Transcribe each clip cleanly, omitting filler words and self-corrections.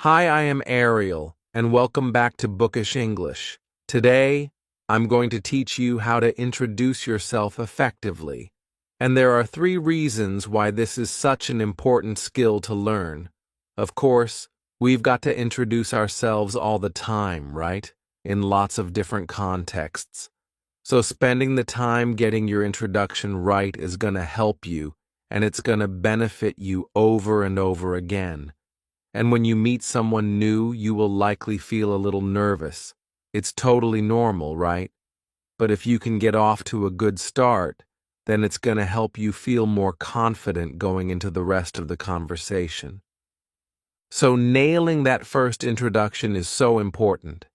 Hi, I am Ariel, and welcome back to Bookish English. Today, I'm going to teach you how to introduce yourself effectively. And there are 3 reasons why this is such an important skill to learn. Of course, we've got to introduce ourselves all the time, right? In lots of different contexts. So spending the time getting your introduction right is going to help you, and it's going to benefit you over and over again. And when you meet someone new, you will likely feel a little nervous. It's totally normal, right? But if you can get off to a good start, then it's going to help you feel more confident going into the rest of the conversation. So nailing that first introduction is so important.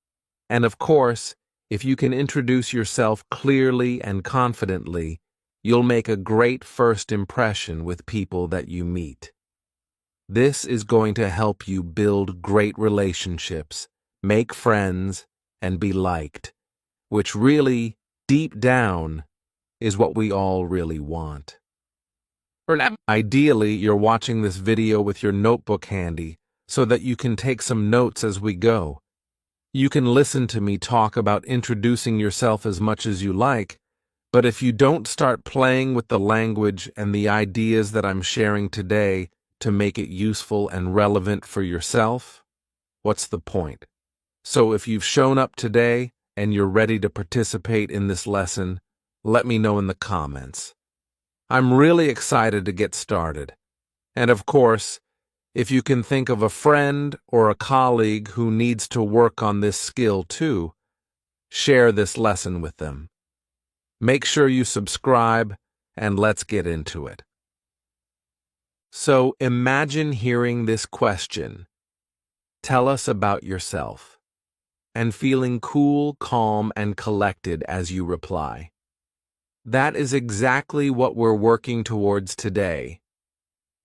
And of course, if you can introduce yourself clearly and confidently, you'll make a great first impression with people that you meet. This is going to help you build great relationships, make friends, and be liked, which really, deep down, is what we all really want. Ideally, you're watching this video with your notebook handy so that you can take some notes as we go. You can listen to me talk about introducing yourself as much as you like, but if you don't start playing with the language and the ideas that I'm sharing today to make it useful and relevant for yourself, what's the point? So if you've shown up today and you're ready to participate in this lesson, let me know in the comments. I'm really excited to get started. And of course, if you can think of a friend or a colleague who needs to work on this skill too, share this lesson with them. Make sure you subscribe, and let's get into it. So imagine hearing this question, "Tell us about yourself," and feeling cool, calm, and collected as you reply. That is exactly what we're working towards today.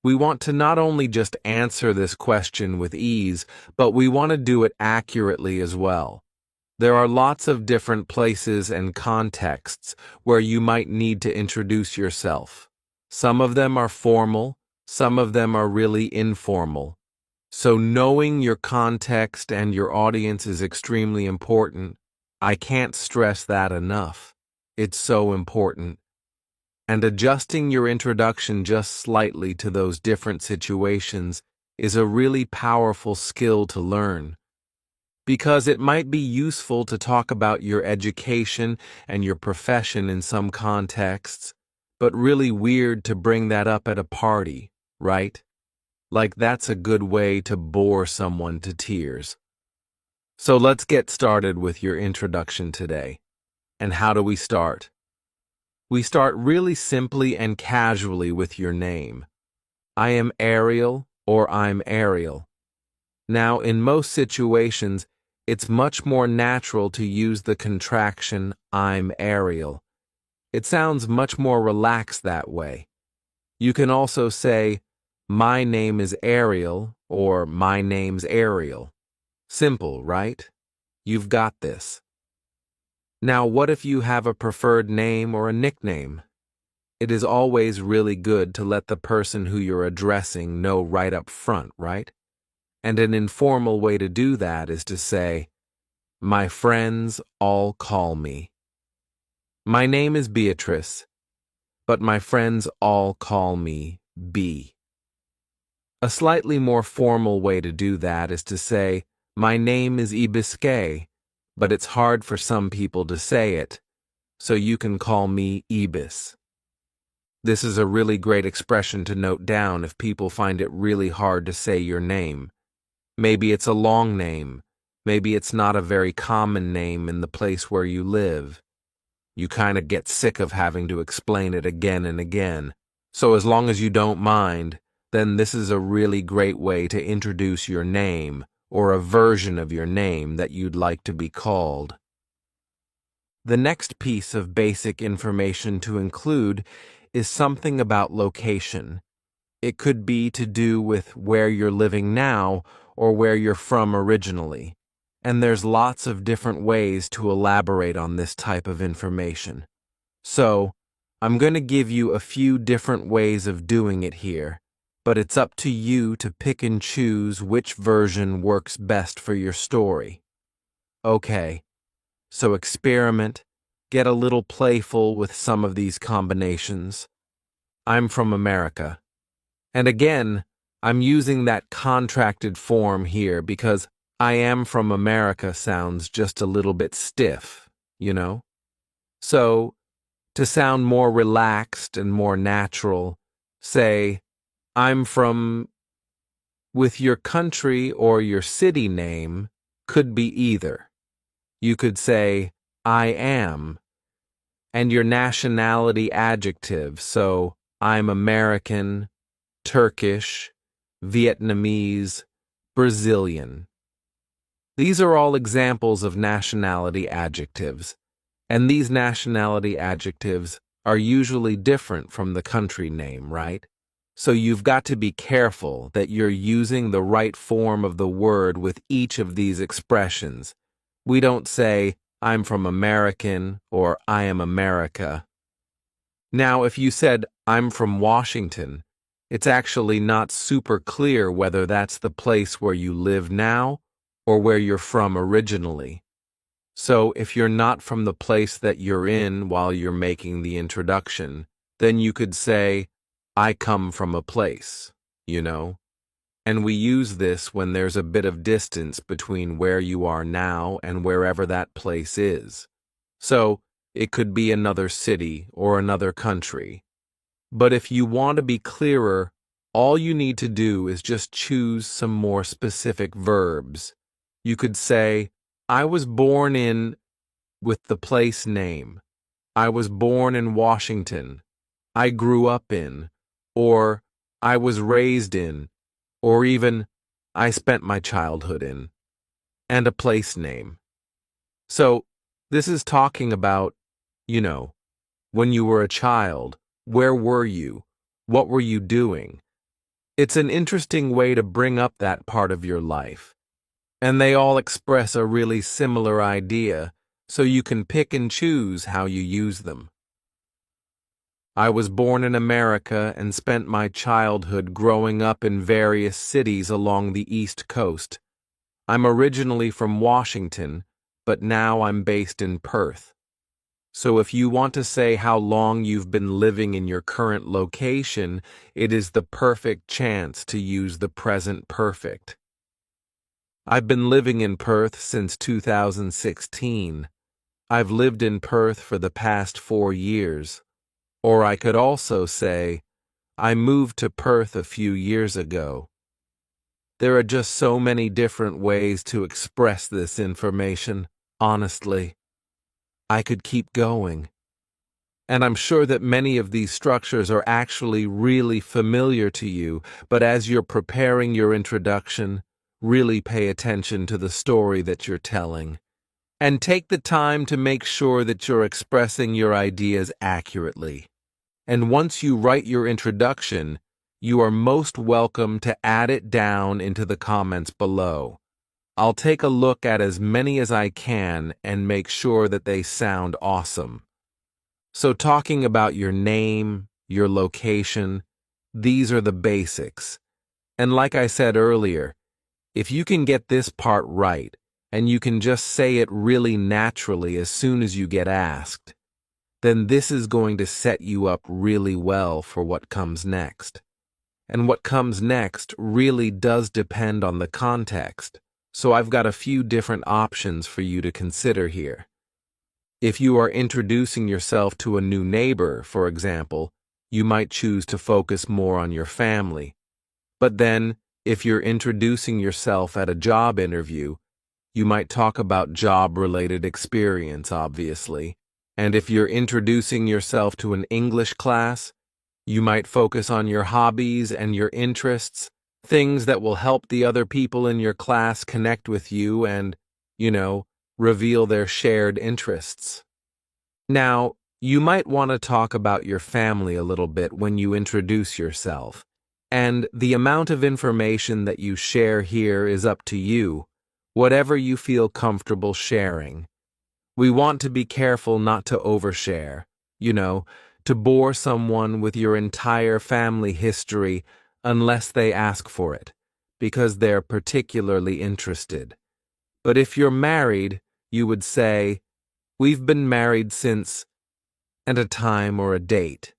We want to not only just answer this question with ease, but we want to do it accurately as well. There are lots of different places and contexts where you might need to introduce yourself. Some of them are formal, some of them are really informal. So knowing your context and your audience is extremely important. I can't stress that enough. It's so important. And adjusting your introduction just slightly to those different situations is a really powerful skill to learn. Because it might be useful to talk about your education and your profession in some contexts, but really weird to bring that up at a party, right? Like that's a good way to bore someone to tears. So let's get started with your introduction today. And how do we start? We start really simply and casually with your name. I am Ariel, or I'm Ariel. Now, in most situations, it's much more natural to use the contraction, I'm Ariel. It sounds much more relaxed that way. You can also say, my name is Ariel, or my name's Ariel. Simple, right? You've got this. Now, what if you have a preferred name or a nickname? It is always really good to let the person who you're addressing know right up front, right? And an informal way to do that is to say, my friends all call me. My name is Beatrice, but my friends all call me B. A slightly more formal way to do that is to say, my name is Ibisque, but it's hard for some people to say it, so you can call me Ibis. This is a really great expression to note down if people find it really hard to say your name. Maybe it's a long name. Maybe it's not a very common name in the place where you live. You kind of get sick of having to explain it again and again. So as long as you don't mind, then this is a really great way to introduce your name or a version of your name that you'd like to be called. The next piece of basic information to include is something about location. It could be to do with where you're living now or where you're from originally. And there's lots of different ways to elaborate on this type of information. So, I'm going to give you a few different ways of doing it here, but it's up to you to pick and choose which version works best for your story. Okay, so experiment, get a little playful with some of these combinations. I'm from America. And again, I'm using that contracted form here because I am from America sounds just a little bit stiff, you know? So, to sound more relaxed and more natural, say, I'm from, with your country or your city name, could be either. You could say, I am, and your nationality adjective, so I'm American, Turkish, Vietnamese, Brazilian. These are all examples of nationality adjectives, and these nationality adjectives are usually different from the country name, right? So you've got to be careful that you're using the right form of the word with each of these expressions. We don't say, I'm from American or I am America. Now, if you said, I'm from Washington, it's actually not super clear whether that's the place where you live now or where you're from originally. So if you're not from the place that you're in while you're making the introduction, then you could say, I come from a place, you know? And we use this when there's a bit of distance between where you are now and wherever that place is. So it could be another city or another country. But if you want to be clearer, all you need to do is just choose some more specific verbs. You could say, I was born in, with the place name. I was born in Washington. I grew up in, or I was raised in, or even I spent my childhood in, and a place name. So this is talking about, you know, when you were a child, where were you? What were you doing? It's an interesting way to bring up that part of your life. And they all express a really similar idea, so you can pick and choose how you use them. I was born in America and spent my childhood growing up in various cities along the East Coast. I'm originally from Washington, but now I'm based in Perth. So if you want to say how long you've been living in your current location, it is the perfect chance to use the present perfect. I've been living in Perth since 2016. I've lived in Perth for the past 4 years. Or I could also say, I moved to Perth a few years ago. There are just so many different ways to express this information, honestly. I could keep going. And I'm sure that many of these structures are actually really familiar to you, but as you're preparing your introduction, really pay attention to the story that you're telling. And take the time to make sure that you're expressing your ideas accurately. And once you write your introduction, you are most welcome to add it down into the comments below. I'll take a look at as many as I can and make sure that they sound awesome. So talking about your name, your location, these are the basics. And like I said earlier, if you can get this part right, and you can just say it really naturally as soon as you get asked, then this is going to set you up really well for what comes next. And what comes next really does depend on the context, so I've got a few different options for you to consider here. If you are introducing yourself to a new neighbor, for example, you might choose to focus more on your family. But then, if you're introducing yourself at a job interview, you might talk about job-related experience, obviously. And if you're introducing yourself to an English class, you might focus on your hobbies and your interests, things that will help the other people in your class connect with you and, reveal their shared interests. Now, you might want to talk about your family a little bit when you introduce yourself, and the amount of information that you share here is up to you, whatever you feel comfortable sharing. We want to be careful not to overshare, to bore someone with your entire family history unless they ask for it, because they're particularly interested. But if you're married, you would say, "We've been married since," and a time or a date.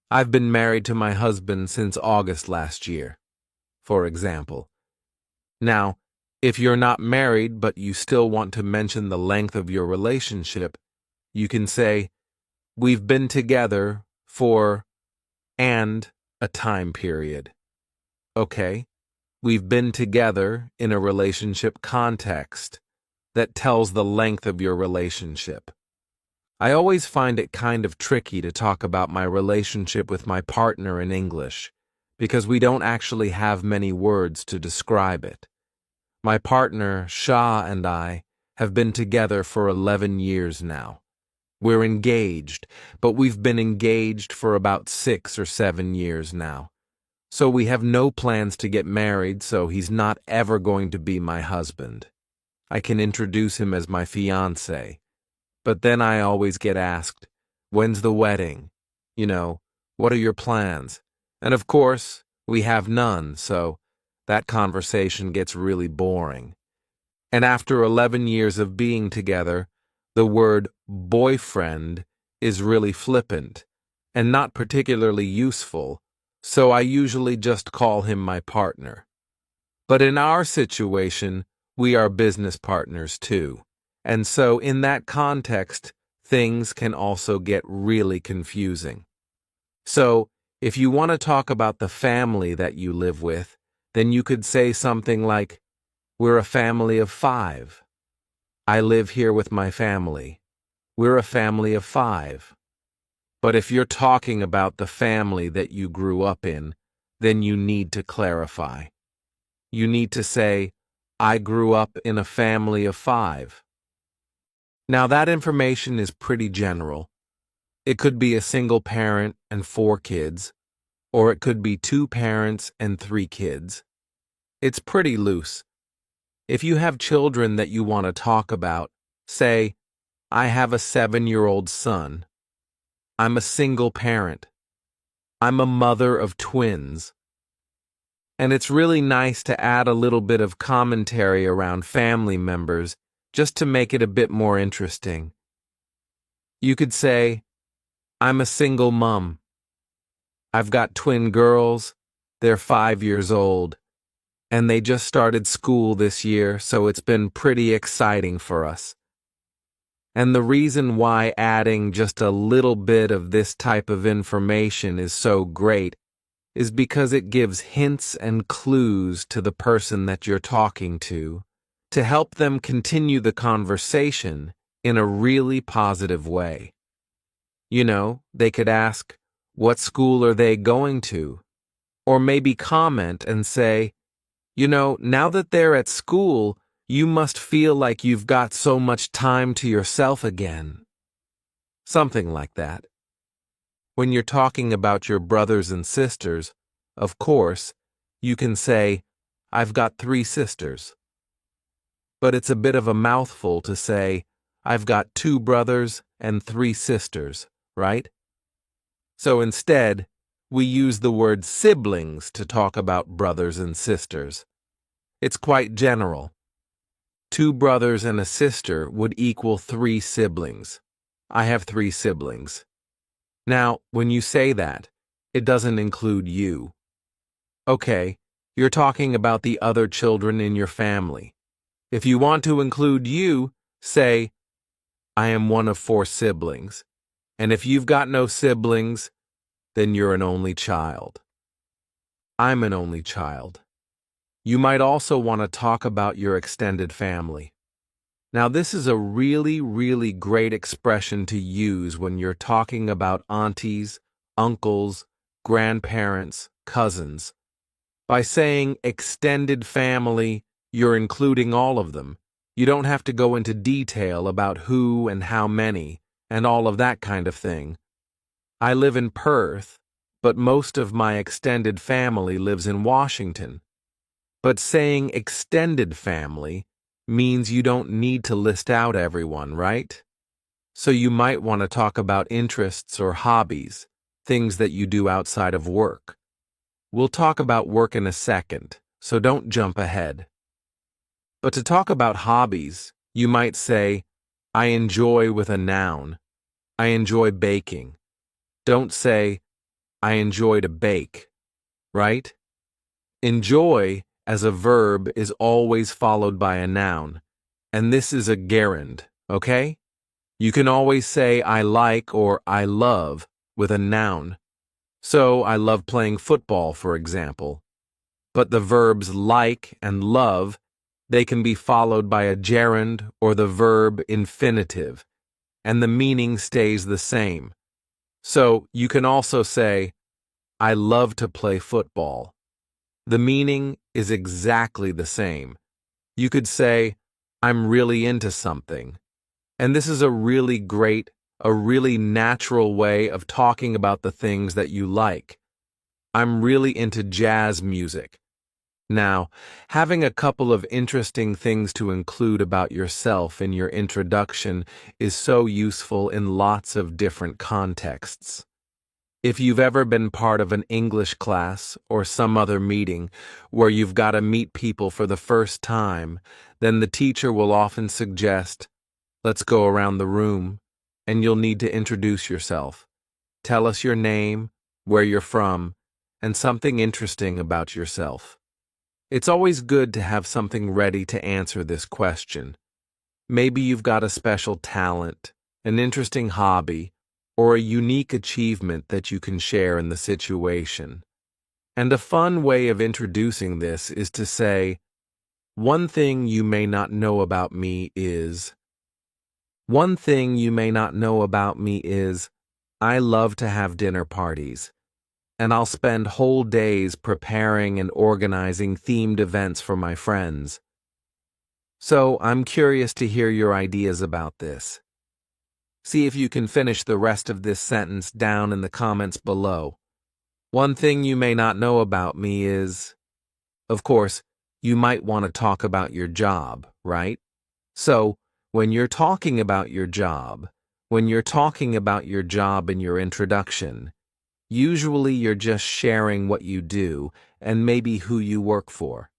"I've been married to my husband since August last year," for example. Now, if you're not married but you still want to mention the length of your relationship, you can say, "We've been together for," and a time period. Okay, we've been together in a relationship context that tells the length of your relationship. I always find it kind of tricky to talk about my relationship with my partner in English, because we don't actually have many words to describe it. My partner, Shah, and I have been together for 11 years now. We're engaged, but we've been engaged for about 6 or 7 years now. So we have no plans to get married, so he's not ever going to be my husband. I can introduce him as my fiancé. But then I always get asked, "When's the wedding? What are your plans?" And of course, we have none, so that conversation gets really boring. And after 11 years of being together, the word boyfriend is really flippant and not particularly useful, so I usually just call him my partner. But in our situation, we are business partners too. And so in that context, things can also get really confusing. So if you want to talk about the family that you live with, then you could say something like, "We're a family of 5. I live here with my family. We're a family of 5. But if you're talking about the family that you grew up in, then you need to clarify. You need to say, "I grew up in a family of 5. Now that information is pretty general. It could be a single parent and 4 kids, or it could be 2 parents and 3 kids. It's pretty loose. If you have children that you want to talk about, say, "I have a 7-year-old son. I'm a single parent. I'm a mother of twins." And it's really nice to add a little bit of commentary around family members just to make it a bit more interesting. You could say, "I'm a single mom. I've got twin girls. They're 5 years old. And they just started school this year, so it's been pretty exciting for us." And the reason why adding just a little bit of this type of information is so great is because it gives hints and clues to the person that you're talking to help them continue the conversation in a really positive way. They could ask, "What school are they going to?" Or maybe comment and say, "Now that they're at school, you must feel like you've got so much time to yourself again." Something like that. When you're talking about your brothers and sisters, of course, you can say, "I've got 3 sisters." But it's a bit of a mouthful to say, "I've got 2 brothers and 3 sisters," right? So instead, we use the word siblings to talk about brothers and sisters. It's quite general. 2 brothers and a sister would equal 3 siblings. I have 3 siblings. Now, when you say that, it doesn't include you. Okay, you're talking about the other children in your family. If you want to include you, say, "I am one of 4 siblings." And if you've got no siblings, then you're an only child. I'm an only child. You might also want to talk about your extended family. Now, this is a really, really great expression to use when you're talking about aunties, uncles, grandparents, cousins. By saying extended family, you're including all of them. You don't have to go into detail about who and how many, and all of that kind of thing. I live in Perth, but most of my extended family lives in Washington. But saying extended family means you don't need to list out everyone, right? So you might want to talk about interests or hobbies, things that you do outside of work. We'll talk about work in a second, so don't jump ahead. But to talk about hobbies, you might say, I enjoy with a noun. I enjoy baking. Don't say, I enjoy to bake, right? Enjoy as a verb is always followed by a noun, and this is a gerund, okay? You can always say I like or I love with a noun. So, I love playing football, for example. But the verbs like and love, they can be followed by a gerund or the verb infinitive, and the meaning stays the same. So, you can also say, I love to play football. The meaning is exactly the same. You could say, I'm really into something. And this is a really great, a really natural way of talking about the things that you like. I'm really into jazz music. Now, having a couple of interesting things to include about yourself in your introduction is so useful in lots of different contexts. If you've ever been part of an English class or some other meeting where you've got to meet people for the first time, then the teacher will often suggest, let's go around the room, and you'll need to introduce yourself. Tell us your name, where you're from, and something interesting about yourself. It's always good to have something ready to answer this question. Maybe you've got a special talent, an interesting hobby, or a unique achievement that you can share in the situation. And a fun way of introducing this is to say, one thing you may not know about me is, I love to have dinner parties, and I'll spend whole days preparing and organizing themed events for my friends. So I'm curious to hear your ideas about this. See if you can finish the rest of this sentence down in the comments below. One thing you may not know about me is, of course, you might want to talk about your job, right? So, when you're talking about your job in your introduction, usually you're just sharing what you do and maybe who you work for.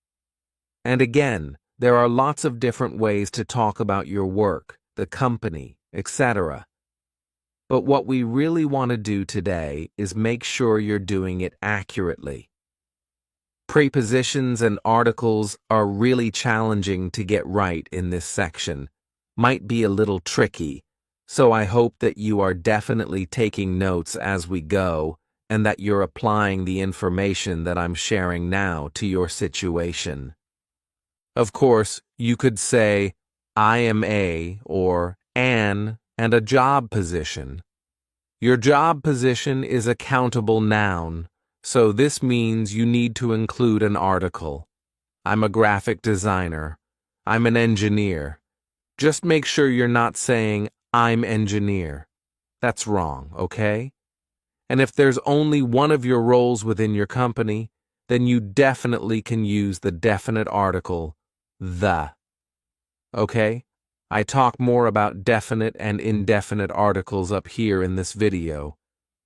And again, there are lots of different ways to talk about your work, the company, etc. But what we really want to do today is make sure you're doing it accurately. Prepositions and articles are really challenging to get right in this section. Might be a little tricky, so I hope that you are definitely taking notes as we go and that you're applying the information that I'm sharing now to your situation. Of course, you could say, I am a or an and a job position. Your job position is a countable noun, so this means you need to include an article. I'm a graphic designer. I'm an engineer. Just make sure you're not saying, I'm engineer. That's wrong, okay? And if there's only one of your roles within your company, then you definitely can use the definite article, the. Okay? I talk more about definite and indefinite articles up here in this video,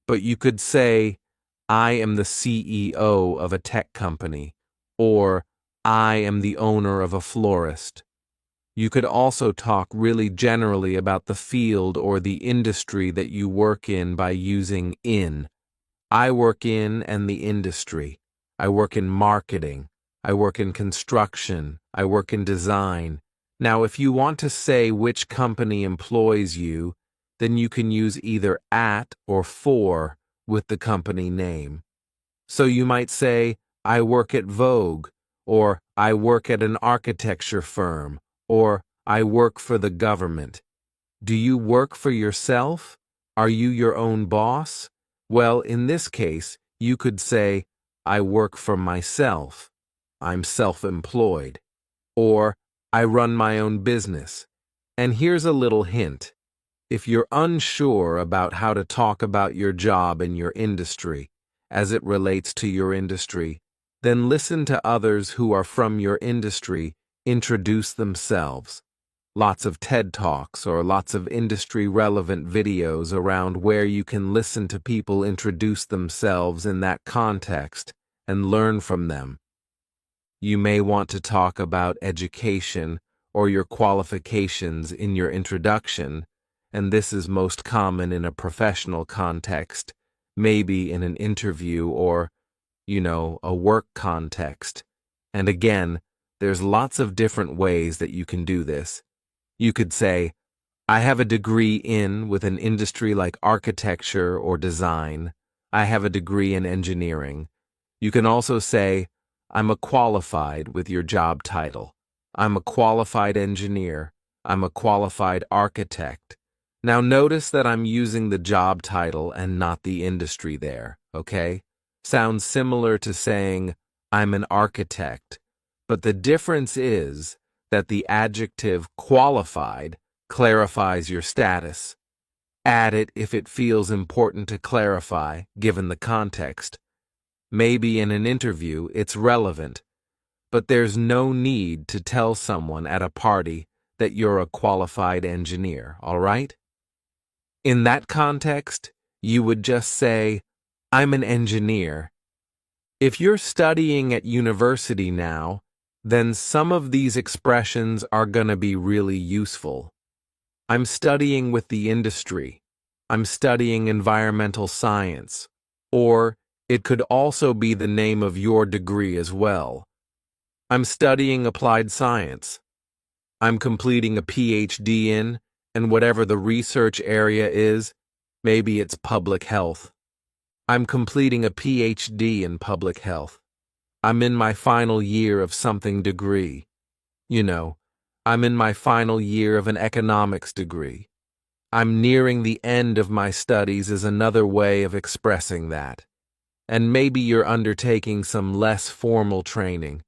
but you could say, I am the CEO of a tech company, or I am the owner of a florist. You could also talk really generally about the field or the industry that you work in by using in. I work in and the industry. I work in marketing. I work in construction. I work in design. Now, if you want to say which company employs you, then you can use either at or for with the company name. So you might say, I work at Vogue, or I work at an architecture firm, or I work for the government. Do you work for yourself? Are you your own boss? Well, in this case, you could say, I work for myself. I'm self-employed. Or, I run my own business. And here's a little hint. If you're unsure about how to talk about your job in your industry, as it relates to your industry, then listen to others who are from your industry introduce themselves. Lots of TED Talks or lots of industry-relevant videos around where you can listen to people introduce themselves in that context, and learn from them. You may want to talk about education or your qualifications in your introduction, and this is most common in a professional context, maybe in an interview or, a work context. And again, there's lots of different ways that you can do this. You could say, I have a degree with an industry like architecture or design. I have a degree in engineering. You can also say, I'm a qualified with your job title. I'm a qualified engineer. I'm a qualified architect. Now notice that I'm using the job title and not the industry there, okay? Sounds similar to saying, I'm an architect, but the difference is that the adjective qualified clarifies your status. Add it if it feels important to clarify, given the context. Maybe in an interview it's relevant, but there's no need to tell someone at a party that you're a qualified engineer, all right? In that context, you would just say, I'm an engineer. If you're studying at university now, then some of these expressions are going to be really useful. I'm studying with the industry. I'm studying environmental science. Or it could also be the name of your degree as well. I'm studying applied science. I'm completing a PhD in, and whatever the research area is, maybe it's public health. I'm completing a PhD in public health. I'm in my final year of something degree. I'm in my final year of an economics degree. I'm nearing the end of my studies is another way of expressing that. And maybe you're undertaking some less formal training.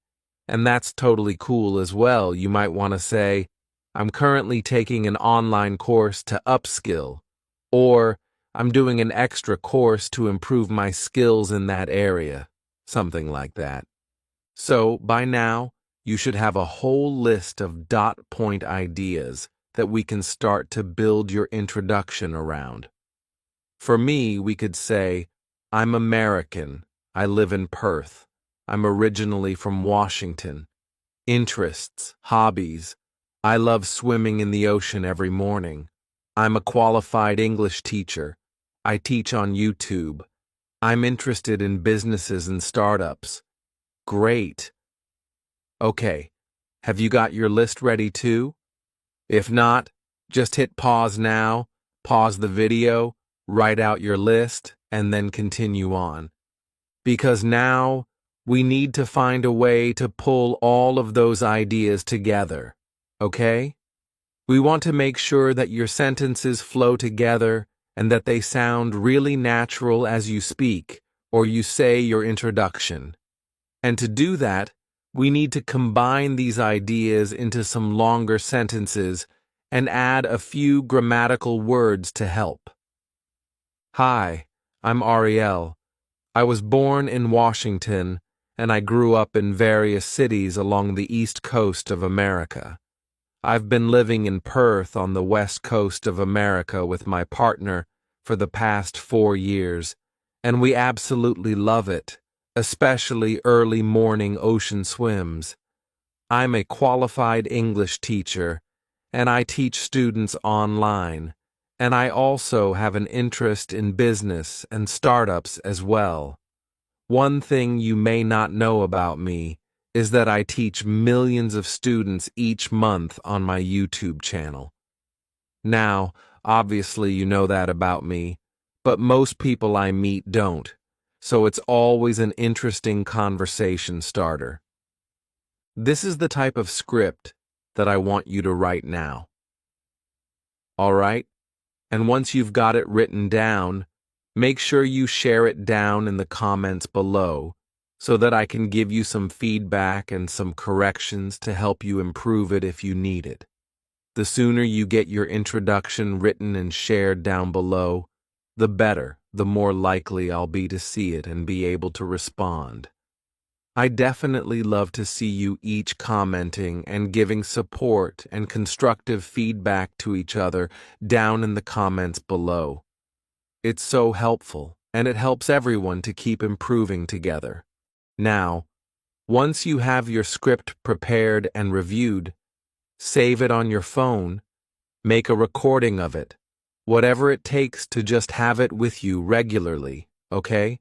And that's totally cool as well. You might want to say, I'm currently taking an online course to upskill, or I'm doing an extra course to improve my skills in that area, something like that. So, by now, you should have a whole list of dot point ideas that we can start to build your introduction around. For me, we could say, I'm American. I live in Perth. I'm originally from Washington. Interests, hobbies. I love swimming in the ocean every morning. I'm a qualified English teacher. I teach on YouTube. I'm interested in businesses and startups. Great. Okay, have you got your list ready too? If not, just hit pause now, pause the video, write out your list, and then continue on. Because now, we need to find a way to pull all of those ideas together, okay? We want to make sure that your sentences flow together and that they sound really natural as you speak or you say your introduction. And to do that, we need to combine these ideas into some longer sentences and add a few grammatical words to help. Hi, I'm Ariel. I was born in Washington, and I grew up in various cities along the east coast of America. I've been living in Perth on the west coast of America with my partner for the past 4 years, and we absolutely love it, especially early morning ocean swims. I'm a qualified English teacher, and I teach students online, and I also have an interest in business and startups as well. One thing you may not know about me is that I teach millions of students each month on my YouTube channel. Now, obviously you know that about me, but most people I meet don't, so it's always an interesting conversation starter. This is the type of script that I want you to write now. All right? And once you've got it written down, make sure you share it down in the comments below so that I can give you some feedback and some corrections to help you improve it if you need it. The sooner you get your introduction written and shared down below, the better, the more likely I'll be to see it and be able to respond. I definitely love to see you each commenting and giving support and constructive feedback to each other down in the comments below. It's so helpful, and it helps everyone to keep improving together. Now, once you have your script prepared and reviewed, save it on your phone, make a recording of it, whatever it takes to just have it with you regularly, okay?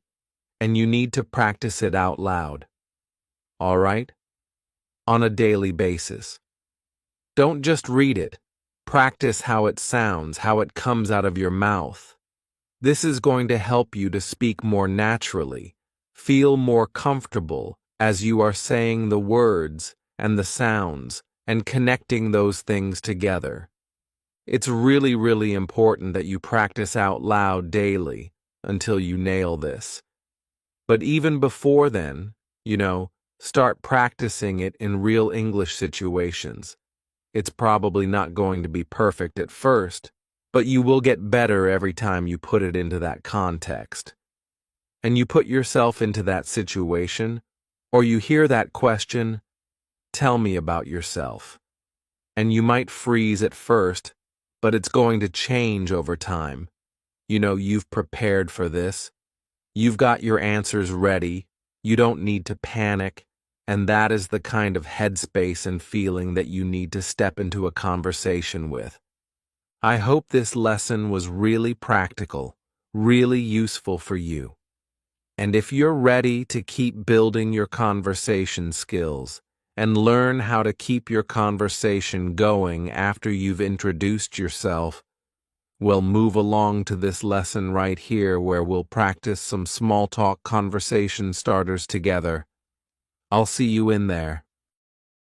And you need to practice it out loud. All right? On a daily basis. Don't just read it. Practice how it sounds, how it comes out of your mouth. This is going to help you to speak more naturally, feel more comfortable as you are saying the words and the sounds and connecting those things together. It's really, really important that you practice out loud daily until you nail this. But even before then, start practicing it in real English situations. It's probably not going to be perfect at first, but you will get better every time you put it into that context. And you put yourself into that situation, or you hear that question, "Tell me about yourself." And you might freeze at first, but it's going to change over time. You've prepared for this. You've got your answers ready. You don't need to panic. And that is the kind of headspace and feeling that you need to step into a conversation with. I hope this lesson was really practical, really useful for you. And if you're ready to keep building your conversation skills and learn how to keep your conversation going after you've introduced yourself, we'll move along to this lesson right here where we'll practice some small talk conversation starters together. I'll see you in there.